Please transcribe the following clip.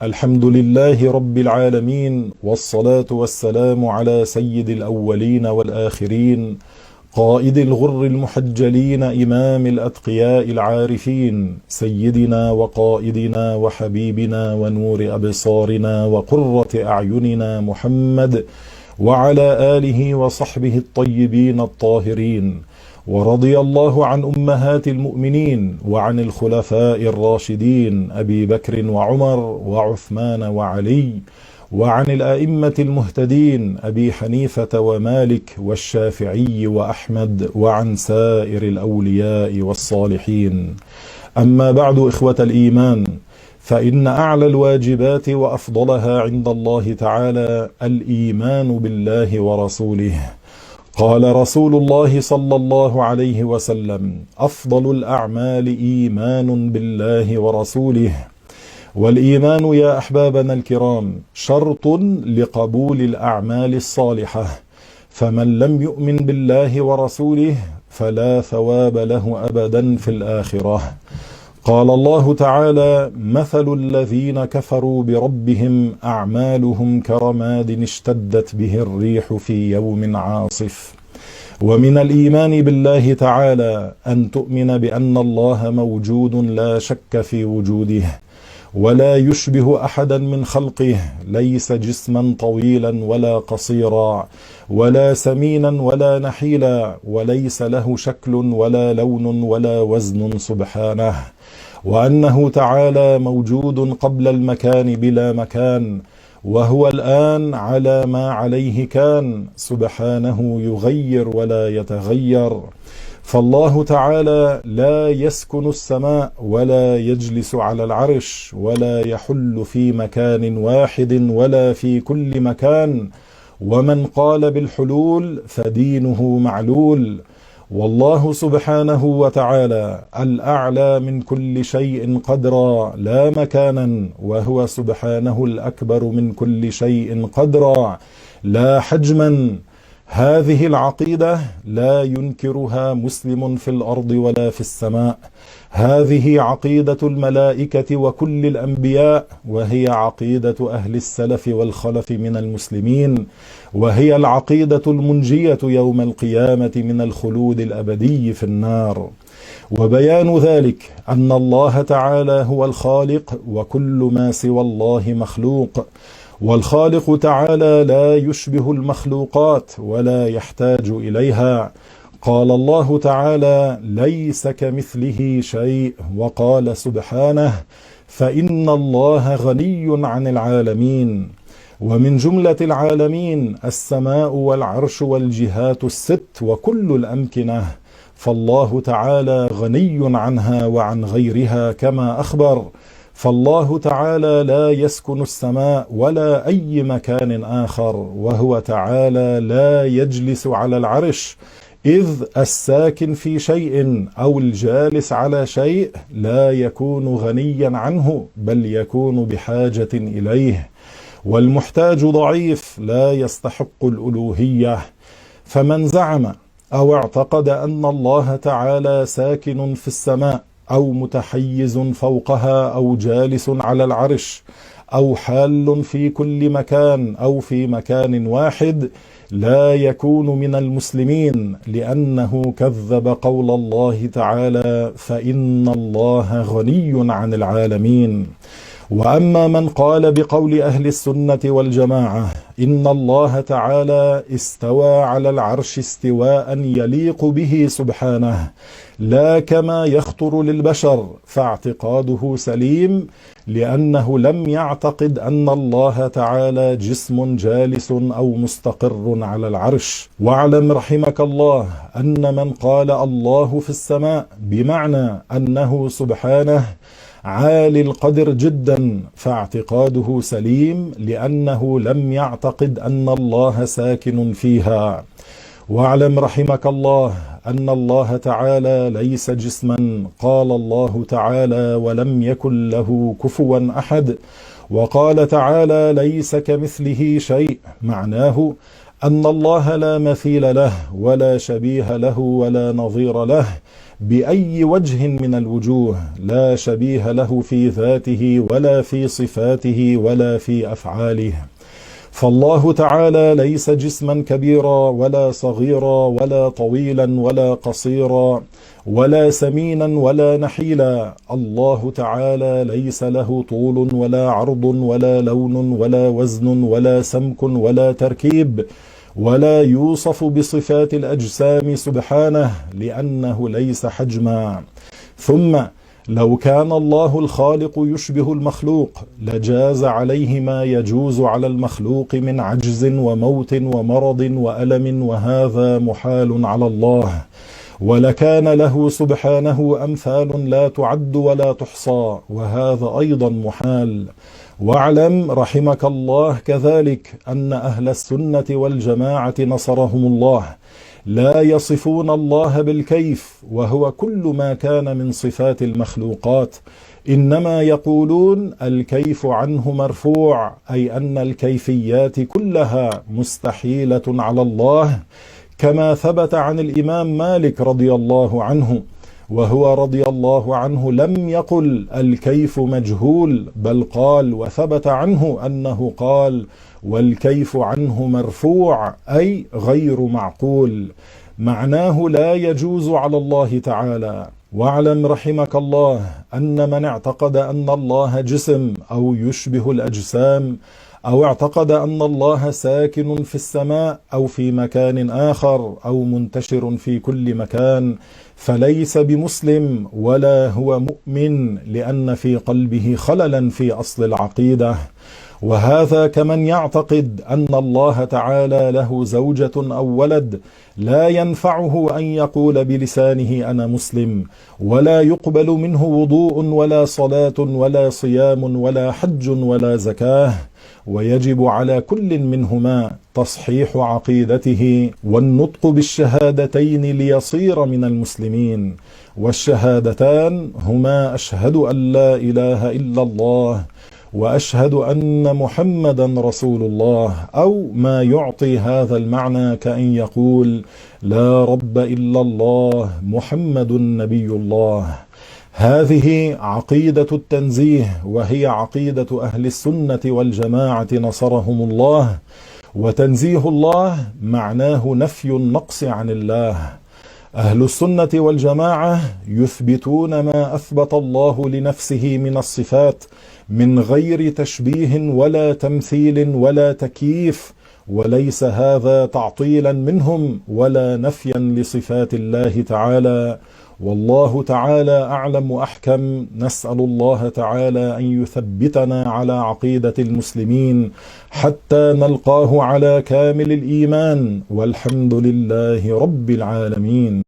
الحمد لله رب العالمين، والصلاة والسلام على سيد الأولين والآخرين، قائد الغر المحجلين، إمام الأتقياء العارفين، سيدنا وقائدنا وحبيبنا ونور أبصارنا وقرة أعيننا محمد، وعلى آله وصحبه الطيبين الطاهرين. ورضي الله عن أمهات المؤمنين وعن الخلفاء الراشدين أبي بكر وعمر وعثمان وعلي، وعن الأئمة المهتدين أبي حنيفة ومالك والشافعي وأحمد، وعن سائر الأولياء والصالحين. أما بعد، إخوة الإيمان، فإن أعلى الواجبات وأفضلها عند الله تعالى الإيمان بالله ورسوله. قال رسول الله صلى الله عليه وسلم: أفضل الأعمال إيمان بالله ورسوله. والإيمان يا أحبابنا الكرام شرط لقبول الأعمال الصالحة، فمن لم يؤمن بالله ورسوله فلا ثواب له أبدا في الآخرة. قال الله تعالى: مثل الذين كفروا بربهم أعمالهم كرماد اشتدت به الريح في يوم عاصف. ومن الإيمان بالله تعالى أن تؤمن بأن الله موجود لا شك في وجوده، ولا يشبه أحدا من خلقه، ليس جسما طويلا ولا قصيرا، ولا سمينا ولا نحيلا، وليس له شكل ولا لون ولا وزن سبحانه. وأنه تعالى موجود قبل المكان بلا مكان، وهو الآن على ما عليه كان، سبحانه يغير ولا يتغير. فالله تعالى لا يسكن السماء ولا يجلس على العرش ولا يحل في مكان واحد ولا في كل مكان، ومن قال بالحلول فدينه معلول. والله سبحانه وتعالى الأعلى من كل شيء قدرا لا مكانا، وهو سبحانه الأكبر من كل شيء قدرا لا حجما. هذه العقيدة لا ينكرها مسلم في الأرض ولا في السماء. هذه عقيدة الملائكة وكل الأنبياء، وهي عقيدة أهل السلف والخلف من المسلمين، وهي العقيدة المنجية يوم القيامة من الخلود الأبدي في النار. وبيان ذلك أن الله تعالى هو الخالق، وكل ما سوى الله مخلوق، والخالق تعالى لا يشبه المخلوقات ولا يحتاج إليها. قال الله تعالى: ليس كمثله شيء. وقال سبحانه: فإن الله غني عن العالمين. ومن جملة العالمين السماء والعرش والجهات الست وكل الأمكنة، فالله تعالى غني عنها وعن غيرها كما أخبر. فالله تعالى لا يسكن السماء ولا أي مكان آخر، وهو تعالى لا يجلس على العرش، إذ الساكن في شيء أو الجالس على شيء لا يكون غنيا عنه، بل يكون بحاجة إليه، والمحتاج ضعيف لا يستحق الألوهية. فمن زعم أو اعتقد أن الله تعالى ساكن في السماء أو متحيز فوقها أو جالس على العرش أو حال في كل مكان أو في مكان واحد، لا يكون من المسلمين، لأنه كذب قول الله تعالى: فإن الله غني عن العالمين. وأما من قال بقول أهل السنة والجماعة إن الله تعالى استوى على العرش استواء يليق به سبحانه، لا كما يخطر للبشر، فاعتقاده سليم، لأنه لم يعتقد أن الله تعالى جسم جالس أو مستقر على العرش. واعلم رحمك الله أن من قال الله في السماء بمعنى أنه سبحانه عالي القدر جدا، فاعتقاده سليم، لأنه لم يعتقد أن الله ساكن فيها. واعلم رحمك الله أن الله تعالى ليس جسما. قال الله تعالى: ولم يكن له كفوا أحد. وقال تعالى: ليس كمثله شيء، معناه أن الله لا مثيل له ولا شبيه له ولا نظير له بأي وجه من الوجوه، لا شبيه له في ذاته ولا في صفاته ولا في أفعاله. فالله تعالى ليس جسما كبيرا ولا صغيرا ولا طويلا ولا قصيرا ولا سمينا ولا نحيلا. الله تعالى ليس له طول ولا عرض ولا لون ولا وزن ولا سمك ولا تركيب، ولا يوصف بصفات الأجسام سبحانه لأنه ليس حجما. ثم لو كان الله الخالق يشبه المخلوق لجاز عليه ما يجوز على المخلوق من عجز وموت ومرض وألم، وهذا محال على الله، ولكان له سبحانه أمثال لا تعد ولا تحصى، وهذا أيضا محال. واعلم رحمك الله كذلك أن أهل السنة والجماعة نصرهم الله لا يصفون الله بالكيف وهو كل ما كان من صفات المخلوقات، إنما يقولون الكيف عنه مرفوع، أي أن الكيفيات كلها مستحيلة على الله، كما ثبت عن الإمام مالك رضي الله عنه، وهو رضي الله عنه لم يقل الكيف مجهول، بل قال وثبت عنه أنه قال والكيف عنه مرفوع، أي غير معقول، معناه لا يجوز على الله تعالى. واعلم رحمك الله أن من اعتقد أن الله جسم أو يشبه الأجسام، أو اعتقد أن الله ساكن في السماء أو في مكان آخر أو منتشر في كل مكان، فليس بمسلم ولا هو مؤمن، لأن في قلبه خللا في أصل العقيدة. وهذا كمن يعتقد أن الله تعالى له زوجة أو ولد، لا ينفعه أن يقول بلسانه أنا مسلم، ولا يقبل منه وضوء ولا صلاة ولا صيام ولا حج ولا زكاة، ويجب على كل منهما تصحيح عقيدته والنطق بالشهادتين ليصير من المسلمين. والشهادتان هما أشهد أن لا إله إلا الله وأشهد أن محمدا رسول الله، أو ما يعطي هذا المعنى كأن يقول لا رب إلا الله محمد نبي الله. هذه عقيدة التنزيه، وهي عقيدة أهل السنة والجماعة نصرهم الله. وتنزيه الله معناه نفي النقص عن الله. أهل السنة والجماعة يثبتون ما أثبت الله لنفسه من الصفات من غير تشبيه ولا تمثيل ولا تكييف، وليس هذا تعطيلا منهم ولا نفيا لصفات الله تعالى. والله تعالى أعلم وأحكم. نسأل الله تعالى أن يثبتنا على عقيدة المسلمين حتى نلقاه على كامل الإيمان، والحمد لله رب العالمين.